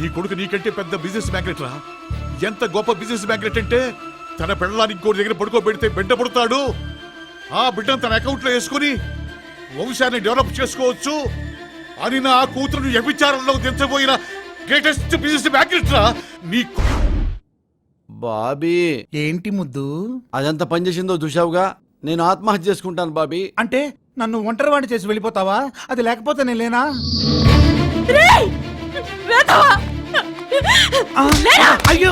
నీ కొడుకు నీకంటే పెద్ద బిజినెస్ మ్యాగ్నెట్ రా. ఎంత గొప్ప బిజినెస్ మ్యాగ్నెట్ అంటే తన పెళ్ళానికి ఇంకోటి దగ్గర పడుకోబెడితే బిడ్డ పుడతాడు. ఆ బిడ్డను తన అకౌంట్ లో వేసుకుని వంశాన్ని డెవలప్ చేసుకోవచ్చు అని నా కూతురుని వ్యభిచారంలో దించబోయిన గ్రేటెస్ట్ బిజినెస్ మ్యాగ్నెట్ రా నీ. బాబీ ఏంటి ముద్దు? అదంతా పనిచేసిందో చూసావుగా. నేను ఆత్మహత్య చేసుకుంటాను బాబీ. అంటే నన్ను ఒంటరి వాడిని చేసి వెళ్ళిపోతావా? అది లేకపోతే నేను లేనా? అయ్యో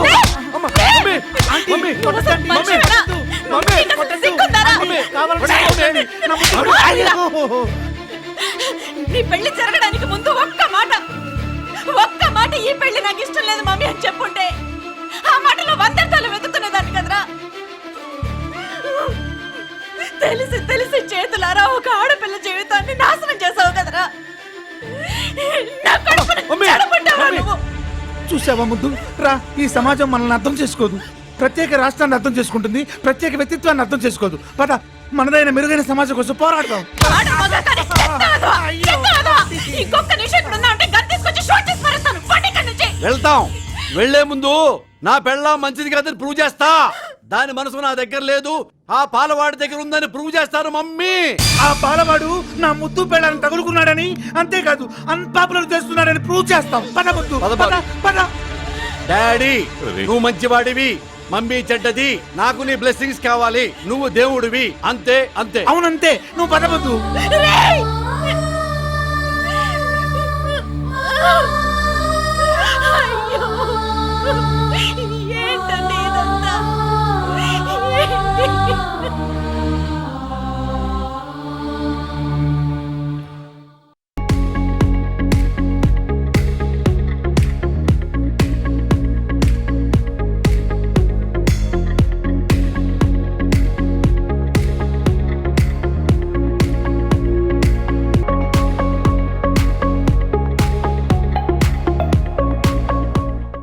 నీ పెళ్లి జరగడానికి ముందు ఒక్క మాట ఈ పెళ్లి నాకు ఇష్టం లేదు మమ్మీ అని చెప్పుంటే ఆ మాటలో వందర్థాలు వెతుకుతున్నదాన్ని కదరా. తెలిసి తెలిసి చేతులారా ఒక ఆడపిల్ల జీవితాన్ని నాశనం చేసావు కదరా. చూసావా ముద్దు? రా, ఈ సమాజం మనల్ని అర్థం చేసుకోదు. ప్రత్యేక రాష్ట్రాన్ని అర్థం చేసుకుంటుంది, ప్రత్యేక వ్యక్తిత్వాన్ని అర్థం చేసుకోదు. పద, మనదైన మెరుగైన సమాజం కోసం పోరాడదాం. వెళ్తాం. వెళ్లే ముందు నా పెళ్ళాం మంచిది కాదని ప్రూవ్ చేస్తా. దాని మనసు నా దగ్గర లేదు, ఆ పాలవాడి దగ్గర ఉందని ప్రూవ్ చేస్తాను మమ్మీ. ఆ పాలవాడు నా ముద్దు పెళ్ళాన్ని తగులుకున్నాడని, అంతేకాదు అన్పాపులర్ చేస్తున్నాడని ప్రూవ్ చేస్తాం. పద ముద్దు, పద. డాడీ నువ్వు మంచివాడివి, మమ్మీ చెడ్డది. నాకు నీ బ్లెస్సింగ్స్ కావాలి. నువ్వు దేవుడివి. అంతే అంతే. అవునంతే. నువ్వు పద ముద్దు.